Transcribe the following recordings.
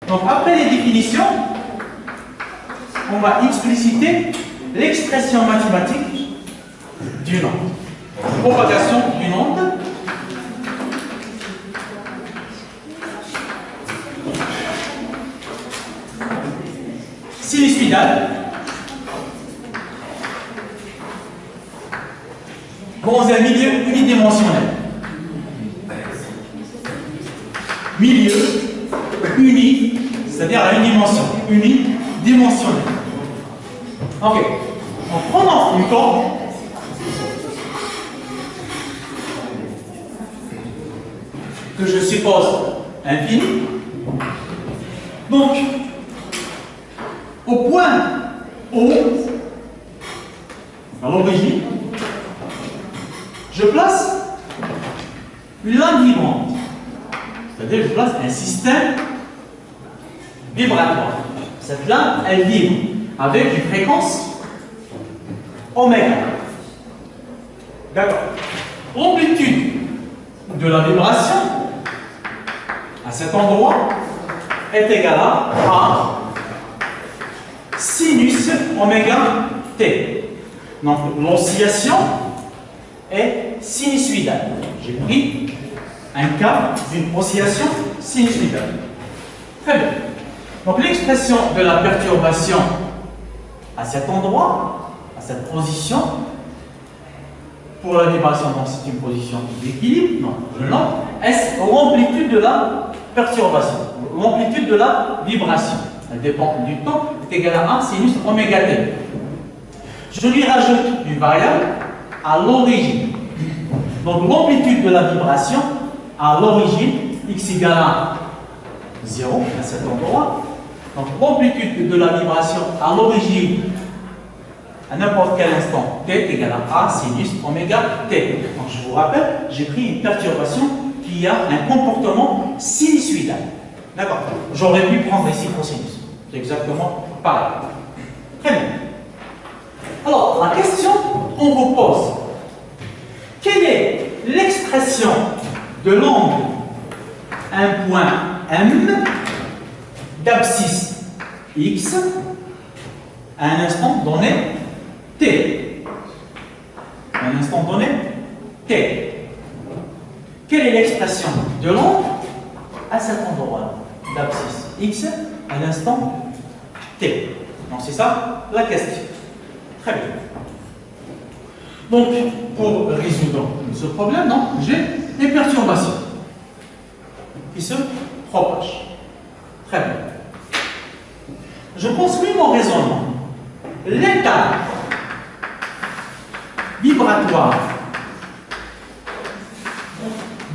Donc après les définitions, on va expliciter l'expression mathématique d'une onde. Propagation d'une onde. Sinusoïdale. Dans un milieu unidimensionnel. Milieu uni, c'est-à-dire à une dimension, unidimensionnelle. Ok. En prenant une corde, que je suppose infinie, donc au point O, à l'origine, je place une lame vibrante. C'est-à-dire, je place un système vibratoire. Cette lame, elle vibre avec une fréquence oméga. D'accord. L'amplitude de la vibration à cet endroit est égale à sinus oméga t. Donc, l'oscillation est sinusoïdale. J'ai pris un cas d'une oscillation sinusoïdale. Très bien. Donc l'expression de la perturbation à cet endroit, à cette position, pour la vibration, donc c'est une position d'équilibre, non, je note, est l'amplitude de la perturbation, l'amplitude de la vibration. Elle dépend du temps, est égale à 1 sinus oméga t. Je lui rajoute une variable à l'origine. Donc l'amplitude de la vibration à l'origine, x égale à 0 à cet endroit. Donc l'amplitude de la vibration à l'origine, à n'importe quel instant, t est égal à sinus oméga t. Donc je vous rappelle, j'ai pris une perturbation qui a un comportement sinusoïdal. D'accord. J'aurais pu prendre ici cosinus. C'est exactement pareil. Très bien. Alors, la question qu'on vous pose, quelle est l'expression de l'angle un point M d'abscisse X à un instant donné T? À un instant donné T. Quelle est l'expression de l'angle à cet endroit d'abscisse X à l'instant T? Donc c'est ça la question. Très bien. Donc, pour résoudre ce problème, j'ai des perturbations qui se propagent. Très bien. Je construis mon raisonnement. L'état vibratoire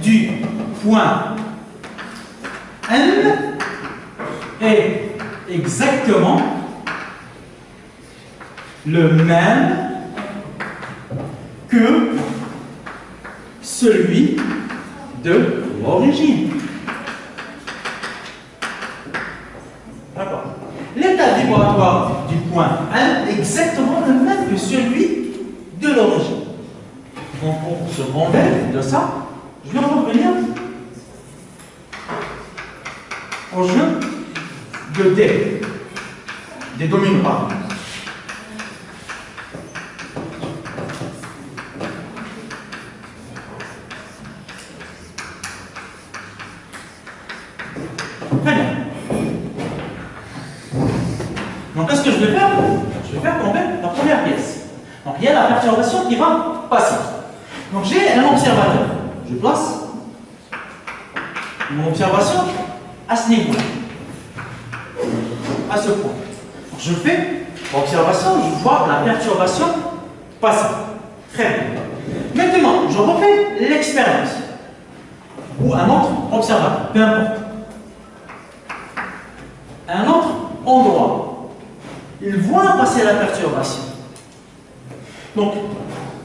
du point M est exactement le même que celui de l'origine. D'accord. L'état vibratoire du point M est exactement le même que celui de l'origine. Donc, pour se rendre de ça, je vais revenir au jeu de D, des dominoes. Très bien. Donc, qu'est-ce que je vais faire? Je vais faire tomber la première pièce. Donc, il y a la perturbation qui va passer. Donc, j'ai un observateur. Je place mon observation à ce niveau, à ce point. Donc, je fais l'observation, je vois la perturbation passer. Très bien. Maintenant, je refais l'expérience. Ou un autre observateur, peu importe. Un autre endroit. Il voit passer la perturbation. Donc,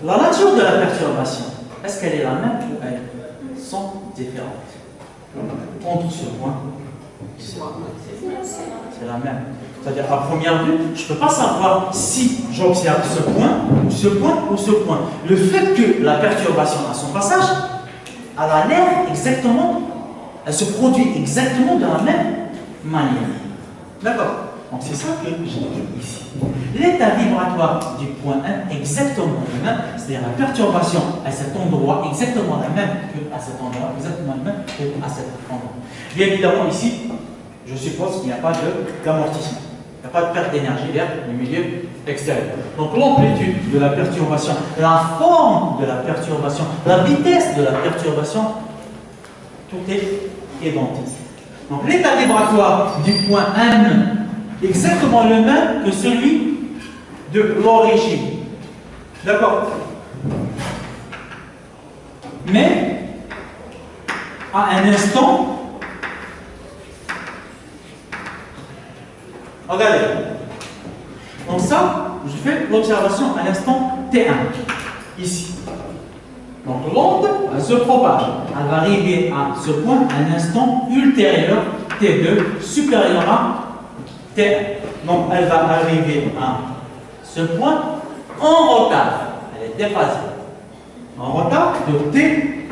la nature de la perturbation, est-ce qu'elle est la même ou elles sont différentes? Entre ce point, c'est la même. C'est-à-dire, à première vue, je ne peux pas savoir si j'observe ce point ou ce point. Le fait que la perturbation à son passage, elle a l'air exactement, elle se produit exactement de la même manière. D'accord? Donc c'est ça que j'ai dit ici. L'état vibratoire du point 1 exactement le même, c'est-à-dire la perturbation à cet endroit exactement la même qu'à cet endroit, exactement la même qu'à cet endroit. Bien évidemment ici, je suppose qu'il n'y a pas d'amortissement. Il n'y a pas de perte d'énergie vers le milieu extérieur. Donc l'amplitude de la perturbation, la forme de la perturbation, la vitesse de la perturbation, tout est identique. Donc l'état vibratoire du point 1 est exactement le même que celui de l'origine. D'accord? Mais à un instant, regardez. Donc ça, je fais l'observation à l'instant T1, ici. Donc l'onde, elle se propage. Elle va arriver à ce point à un instant ultérieur, T2, supérieur à T1. Donc elle va arriver à ce point en retard. Elle est déphasée. En retard de T.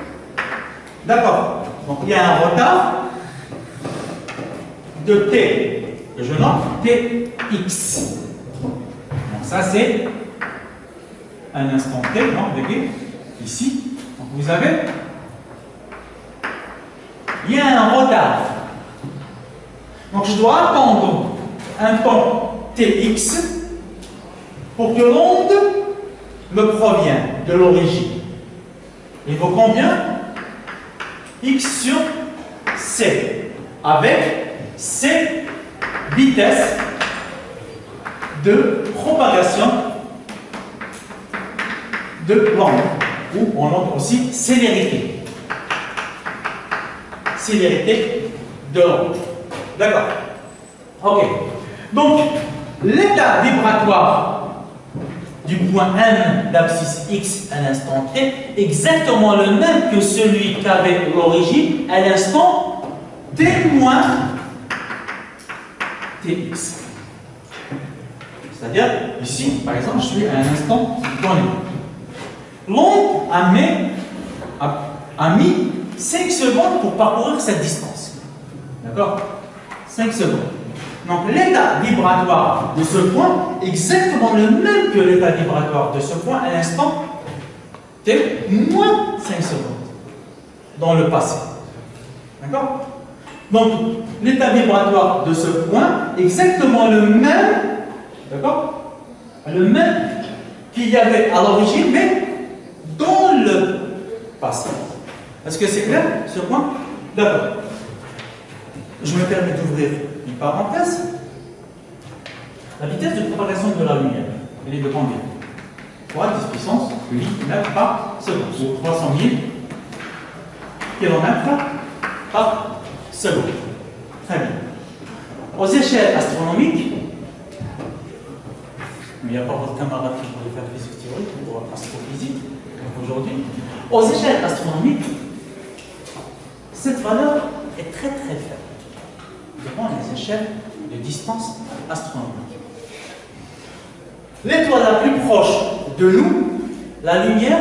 D'accord. Donc il y a un retard de T, que je note Tx. Donc ça c'est un instant T, non, regardez, ici. Donc vous avez, il y a un retard. Donc je dois attendre un temps Tx pour que l'onde me provienne de l'origine. Il vaut combien? X sur C, avec C vitesse de propagation de l'onde, ou on note aussi célérité. Célérité de l'onde. D'accord? Ok. Donc, l'état vibratoire du point M d'abscisse X à l'instant T est exactement le même que celui qu'avait l'origine à l'instant T moins Tx. C'est-à-dire, ici, par exemple, je suis à un instant donné. L'onde a mis 5 secondes pour parcourir cette distance. D'accord? 5 secondes. Donc l'état vibratoire de ce point est exactement le même que l'état vibratoire de ce point à l'instant T moins 5 secondes dans le passé. D'accord? Donc l'état vibratoire de ce point est exactement le même, d'accord? Le même qu'il y avait à l'origine, mais dans le passé. Est-ce que c'est clair ce point? D'accord. Je me permets d'ouvrir une parenthèse. La vitesse de propagation de la lumière, elle est de combien? 3 10 puissance 8 mètres par seconde, ou 300 000 km par seconde. Très bien. Aux échelles astronomiques, mais il n'y a pas votre camarade qui pourrait faire physique théorique ou astrophysique aujourd'hui. Aux échelles astronomiques, cette valeur est très très faible devant les échelles de distance astronomique. L'étoile la plus proche de nous, la lumière,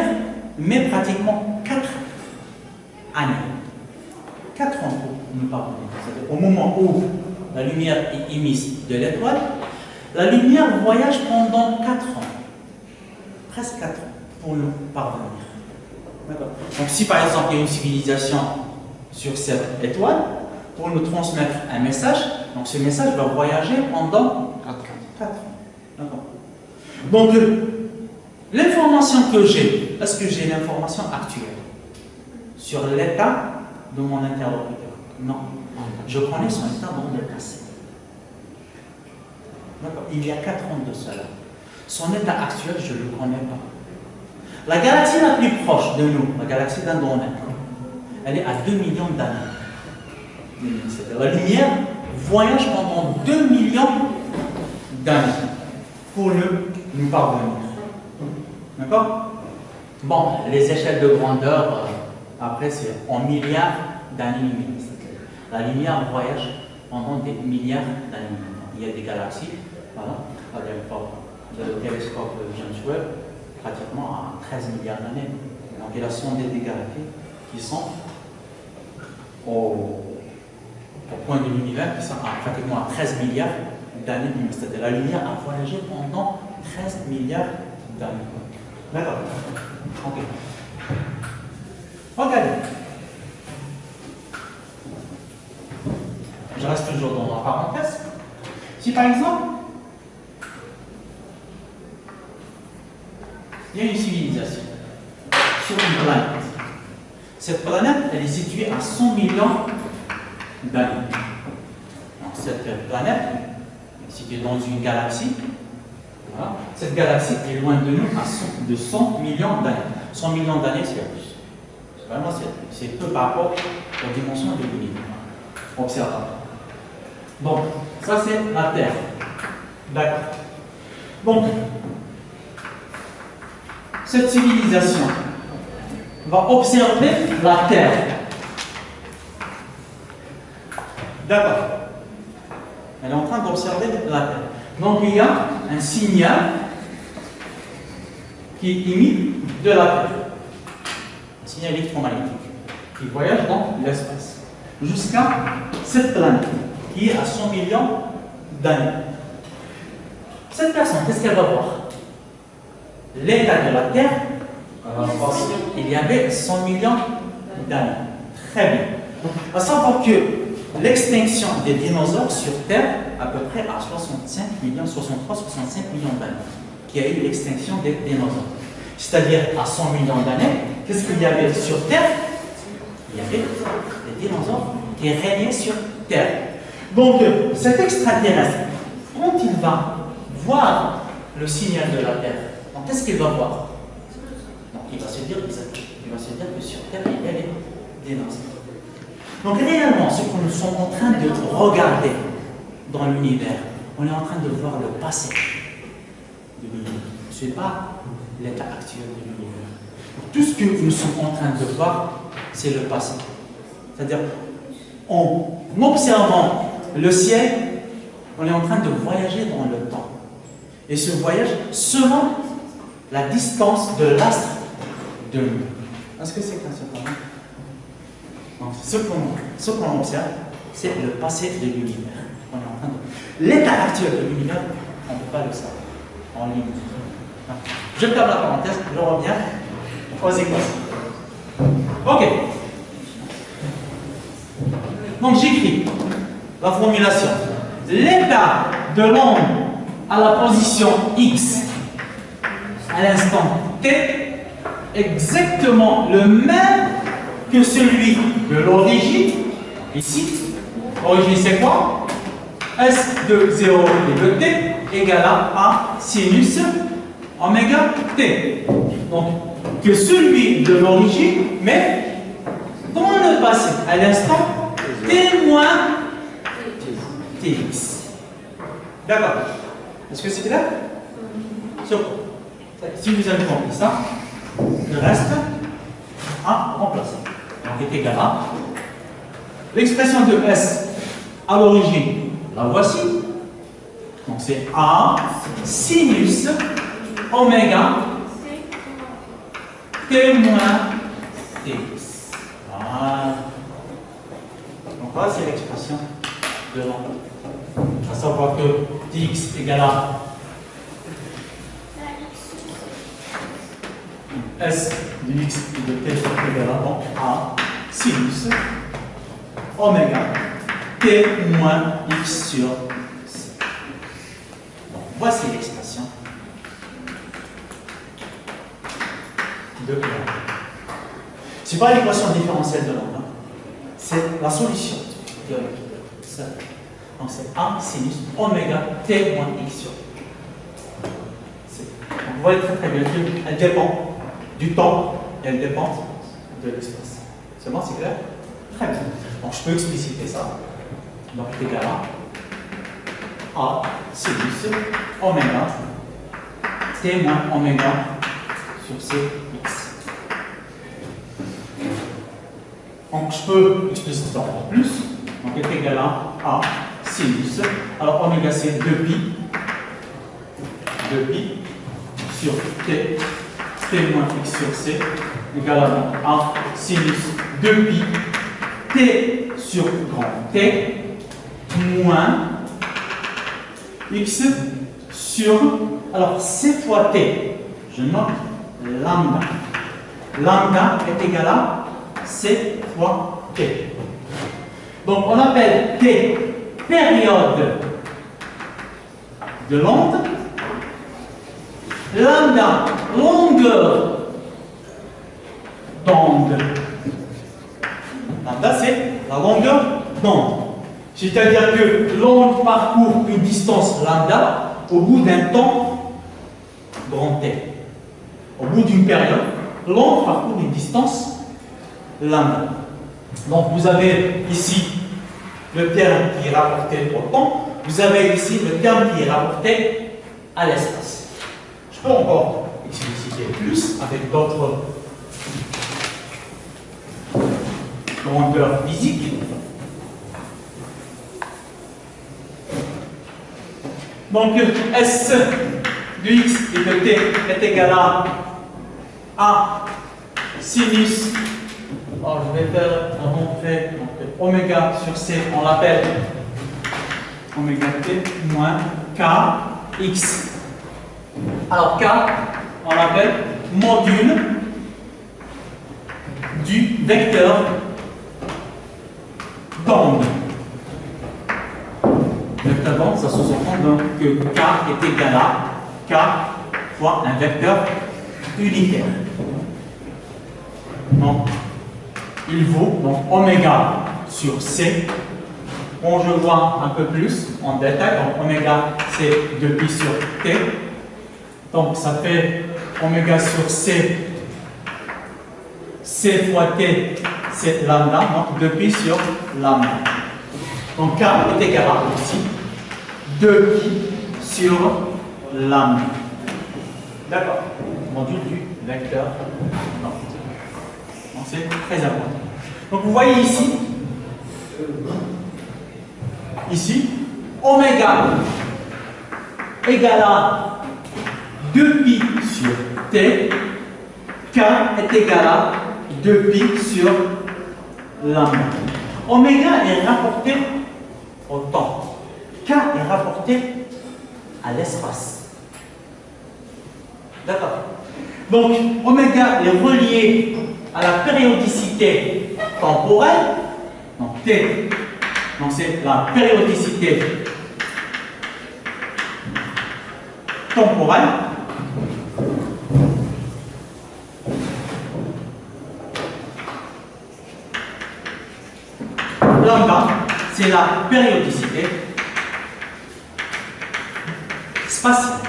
met pratiquement 4 années. 4 ans pour nous parvenir. C'est-à-dire au moment où la lumière est émise de l'étoile, la lumière voyage pendant 4 ans. Presque 4 ans pour nous parvenir. D'accord. Donc si par exemple il y a une civilisation sur cette étoile, pour nous transmettre un message, donc ce message va voyager pendant 4 ans. D'accord. Donc l'information que j'ai, est-ce que j'ai l'information actuelle sur l'état de mon interlocuteur? Non. Je connais son état dans le passé. D'accord. Il y a 4 ans de cela. Son état actuel, je ne le connais pas. La galaxie la plus proche de nous, la galaxie d'Andromède, elle est à 2 millions d'années. La lumière voyage pendant 2 millions d'années pour nous parvenir. D'accord? Bon, les échelles de grandeur, après, c'est en milliards d'années-lumière. La lumière voyage pendant des milliards d'années-lumière. Il y a des galaxies, voilà, le télescope James Webb, pratiquement à 13 milliards d'années. Donc il a sondé des galaxies qui sont au point de l'univers qui sont pratiquement à 13 milliards d'années-lumière. C'est-à-dire la lumière a voyagé pendant 13 milliards d'années. D'accord. Ok. Regardez. Je reste toujours dans la parenthèse. Si par exemple, il y a une civilisation sur une planète. Cette planète, elle est située à 100 millions d'années. Cette planète est située dans une galaxie. Voilà. Cette galaxie est loin de nous de 100 millions d'années. 100 millions d'années, c'est plus. Vraiment, c'est peu par rapport aux dimensions de l'univers. Observable. Donc, ça c'est la Terre. D'accord. Donc, cette civilisation va observer la Terre. D'accord. Elle est en train d'observer la Terre. Donc, il y a un signal qui imite de la Terre. Un signal électromagnétique qui voyage dans l'espace jusqu'à cette planète qui est à 100 millions d'années. Cette personne, qu'est-ce qu'elle va voir? L'état de la Terre, il y avait 100 millions d'années. Très bien. À savoir que l'extinction des dinosaures sur Terre, à peu près à 65 millions, 63-65 millions d'années, qui a eu l'extinction des dinosaures. C'est-à-dire à 100 millions d'années, qu'est-ce qu'il y avait sur Terre? Il y avait des dinosaures qui régnaient sur Terre. Donc, cet extraterrestre, quand il va voir le signal de la Terre, qu'est-ce qu'il va voir? Donc, il va se dire que sur Terre, il y a des dinosaures. Donc, réellement, ce que nous sommes en train de regarder dans l'univers, on est en train de voir le passé de l'univers. Ce n'est pas l'état actuel de l'univers. Tout ce que nous sommes en train de voir, c'est le passé. C'est-à-dire, en observant le ciel, on est en train de voyager dans le temps. Et ce voyage selon la distance de l'astre de nous. Est-ce que c'est clair ce point? Donc, ce qu'on observe, c'est le passé de l'univers. On est en train de... L'état actuel de l'univers, on ne peut pas le savoir en ligne. Je ferme la parenthèse, je reviens aux équations. Ok. Donc j'écris la formulation. L'état de l'onde à la position X à l'instant T exactement le même que celui de l'origine. Ici, l'origine c'est quoi? S de 0 et de T égale à sinus oméga T. Donc, que celui de l'origine, mais dans le passé, à l'instant T moins Tx. D'accord. Est-ce que c'est clair? Si vous avez compris ça, le reste à remplacer. Donc, est égal à l'expression de S à l'origine, la voici. Donc, c'est A sinus oméga T moins Tx. Voilà. Donc, là, c'est l'expression de l'onde. À savoir que Tx égale à S de x et de t égale à A sinus oméga t moins x sur c. Donc, voici l'expression de l'onde. Ce n'est pas l'équation différentielle de l'onde, c'est la solution de ça. Donc c'est A sinus oméga t moins x sur c. Donc, vous voyez très bien qu'elle dépend du temps et elle dépend de l'espace. C'est bon, c'est clair? Très bien. Donc je peux expliciter ça. Donc c'est égal à A sinus oméga t moins oméga sur c x. Donc je peux expliciter ça en plus. Donc est égal à A sinus. Alors oméga c'est 2pi sur t. T moins x sur c égale à A sinus 2pi t sur grand T moins x sur, alors c fois t, je note lambda. Lambda est égal à c fois t. Donc on appelle t période de l'onde, lambda longueur d'onde. Lambda c'est la longueur d'onde. C'est-à-dire que l'onde parcourt une distance lambda au bout d'un temps grand T. Au bout d'une période, l'onde parcourt une distance lambda. Donc vous avez ici le terme qui est rapporté au temps, vous avez ici le terme qui est rapporté à l'espace. Je peux encore expliciter plus avec d'autres grandeurs physiques. Donc S de x et de t est égal à A sinus. Alors je vais faire un montrer, donc oméga sur c, on l'appelle oméga t moins k x. Alors k, on l'appelle module du vecteur d'onde. Vecteur d'onde, ça sous-entend donc que k est égal à k fois un vecteur unitaire. Donc, il vaut donc oméga sur c. On je vois un peu plus en détail. Donc oméga c'est 2pi sur t. Donc ça fait oméga sur c. C fois t c'est lambda. Donc 2pi sur lambda. Donc k est égal à ici 2pi sur lambda. D'accord. Module du vecteur. Donc c'est très important. Donc vous voyez ici, oméga égale à 2pi sur t, k est égal à 2pi sur lambda. Oméga est rapporté au temps, k est rapporté à l'espace. D'accord. Donc oméga est relié à la périodicité temporelle, donc t, donc c'est la périodicité temporelle. Lambda, c'est la périodicité spatiale.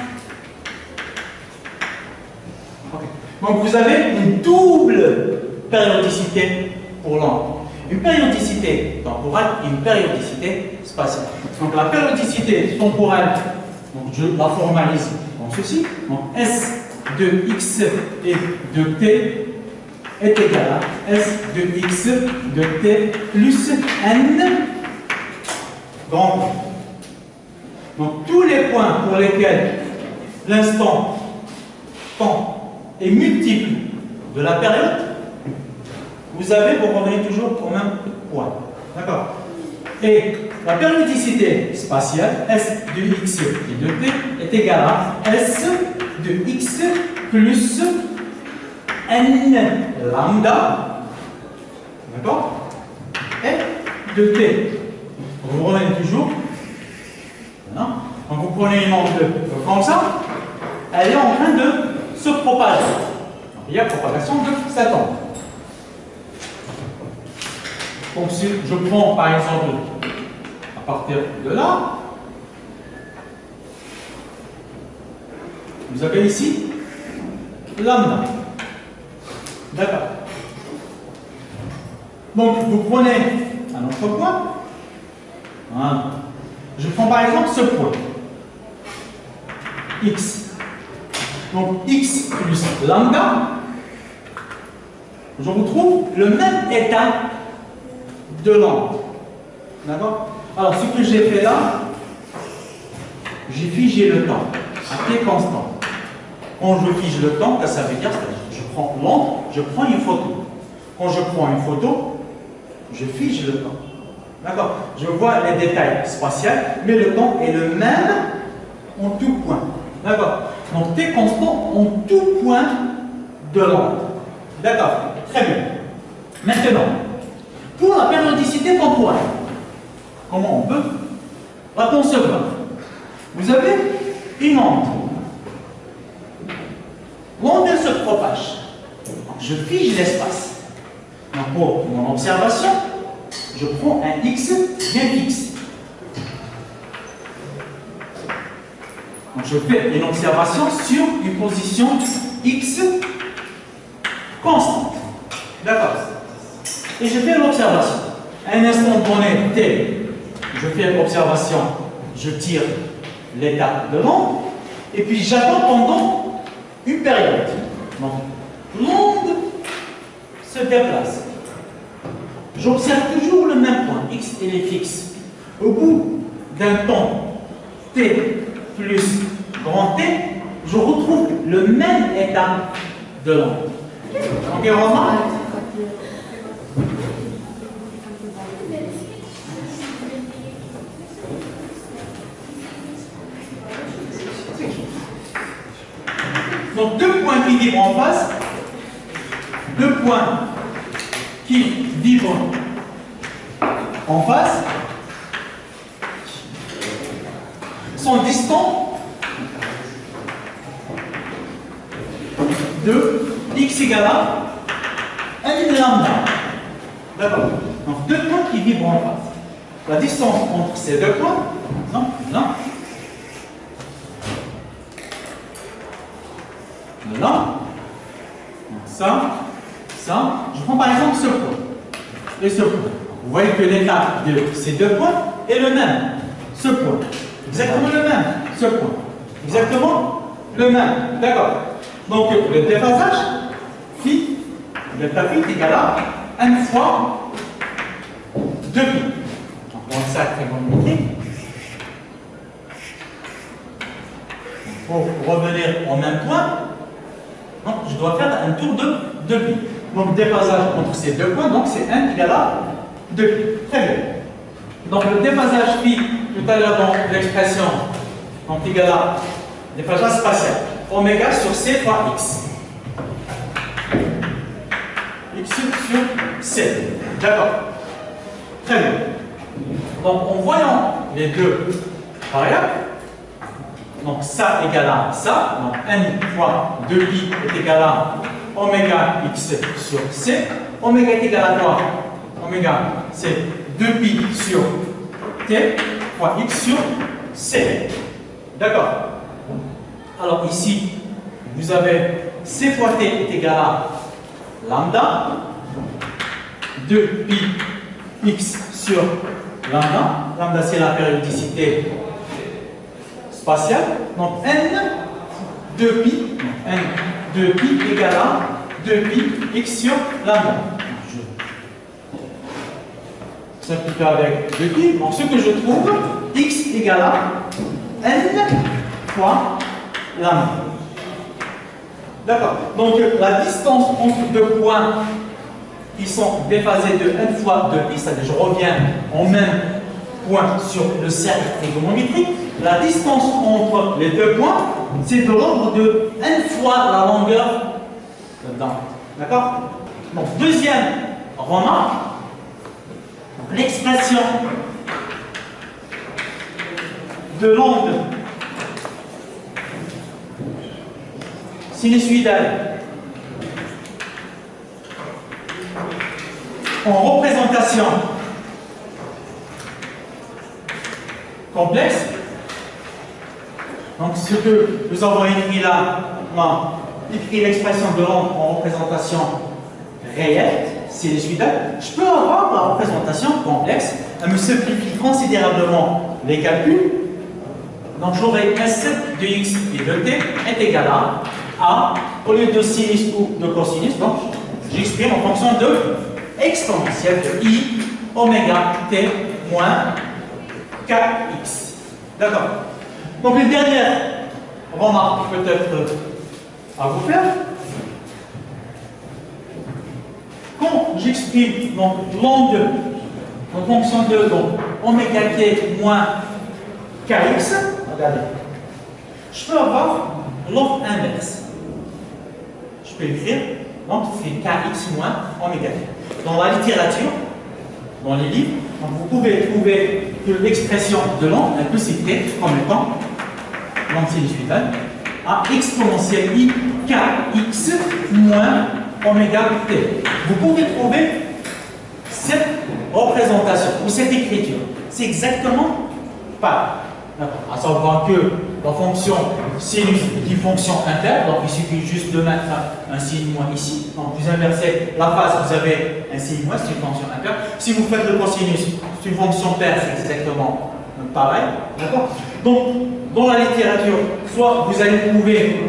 Okay. Donc vous avez une double périodicité pour l'onde. Une périodicité temporelle et une périodicité spatiale. Donc la périodicité temporelle, donc je la formalise comme ceci. Donc S de x et de t est égal à S de x de t plus n grand T. Donc tous les points pour lesquels l'instant temps est multiple de la période, vous revenez toujours au même point. D'accord. Et la périodicité spatiale, S de x et de t, est égale à S de x plus n lambda, d'accord, et de t. Vous revenez toujours. Voilà. Donc vous prenez une onde comme ça, elle est en train de se propager. Donc, il y a propagation de cette onde. Donc si je prends par exemple à partir de là, vous avez ici lambda. D'accord. Donc vous prenez un autre point. Voilà. Je prends par exemple ce point. X. Donc x plus lambda. Je retrouve le même état de l'onde. D'accord? Alors, ce que j'ai fait là, j'ai figé le temps à t constant. Quand je fige le temps, qu'est-ce que ça veut dire? Je prends l'onde, je prends une photo. Quand je prends une photo, je fige le temps. D'accord? Je vois les détails spatiaux, mais le temps est le même en tout point. D'accord? Donc t constant en tout point de l'onde. D'accord? Très bien. Maintenant, pour la périodicité temporelle, comment on peut la concevoir? Vous avez une onde. L'onde se propage. Je fige l'espace. Donc pour mon observation, je prends un x bien fixe. Donc je fais une observation sur une position x constante. D'accord? Et je fais l'observation. À un instant donné, t, je fais l'observation, je tire l'état de l'onde, et puis j'attends pendant une période. Donc l'onde se déplace. J'observe toujours le même point, x il est fixe. Au bout d'un temps t plus grand T, je retrouve le même état de l'onde. Ok, Romain? Donc deux points qui vibrent en face, deux points qui vibrent en face sont distants de x égale à n lambda. D'accord? Donc deux points qui vibrent en face. La distance entre ces deux points, non, non. Là, ça, je prends par exemple ce point et ce point. Vous voyez que l'état de ces deux points est le même. Ce point, exactement le même. Ce point, exactement le même. D'accord. Donc le déphasage phi, delta phi est égal à n fois 2pi. Donc on ça très trigonométrique. Pour revenir au même point, donc, je dois faire un tour de pi. Donc, déphasage entre ces deux points, donc c'est n égale à 2pi. Très bien. Donc, le déphasage pi, tout à l'heure dans l'expression, donc égal à déphasage spatial, oméga sur c fois x. X sur c. D'accord. Très bien. Donc, en voyant les deux variables, donc ça égale à ça, donc n fois 2pi est égal à oméga x sur c. Oméga est égal à quoi? Oméga c'est 2pi sur t fois x sur c. D'accord? Alors ici, vous avez c fois t est égal à lambda, 2pi x sur lambda. Lambda c'est la périodicité spatiale. Donc n 2pi, n 2pi égale à 2pi x sur lambda. Je simplifie avec 2pi. Donc ce que je trouve, x égale à n fois lambda. D'accord. Donc la distance entre deux points qui sont déphasés de n fois 2pi, c'est-à-dire je reviens au même point sur le cercle trigonométrique. La distance entre les deux points, c'est de l'ordre de n fois la longueur dedans. D'accord? Donc, deuxième remarque, l'expression de l'onde sinusoïdale en représentation complexe. Donc, ce que nous avons écrit là, on a écrit l'expression de l'onde en représentation réelle, sinusoïdale. Je peux avoir la représentation complexe, elle me simplifie considérablement les calculs. Donc, j'aurai S de x et de t est égal à A, au lieu de sinus ou de cosinus, donc j'exprime en fonction de exponentielle de i oméga t moins kx. D'accord? Donc, une dernière remarque peut-être à vous faire. Quand j'exprime l'onde en fonction de donc, oméga t moins kx, regardez, je peux avoir l'ordre inverse. Je peux écrire, donc c'est kx moins oméga t. Dans la littérature, dans les livres, donc vous pouvez trouver que l'expression de l'onde, elle peut s'écrire comme étant l'onde sinusoïdale à exponentielle i kx moins oméga t. Vous pouvez trouver cette représentation ou cette écriture. C'est exactement pareil. À savoir que la fonction sinus est une fonction impaire, donc il suffit juste de mettre un signe moins ici. Donc vous inversez la phase, vous avez un signe moins, c'est une fonction impaire. Si vous faites le cosinus, c'est une fonction paire, c'est exactement pareil. D'accord? Donc, dans la littérature, soit vous allez trouver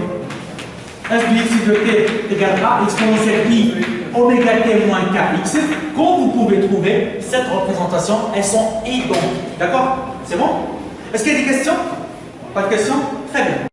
f de x de t égale a exponentielle i oméga t moins kx, quand vous pouvez trouver cette représentation, elles sont identiques. D'accord? C'est bon? Est-ce qu'il y a des questions? Pas de questions? Très bien.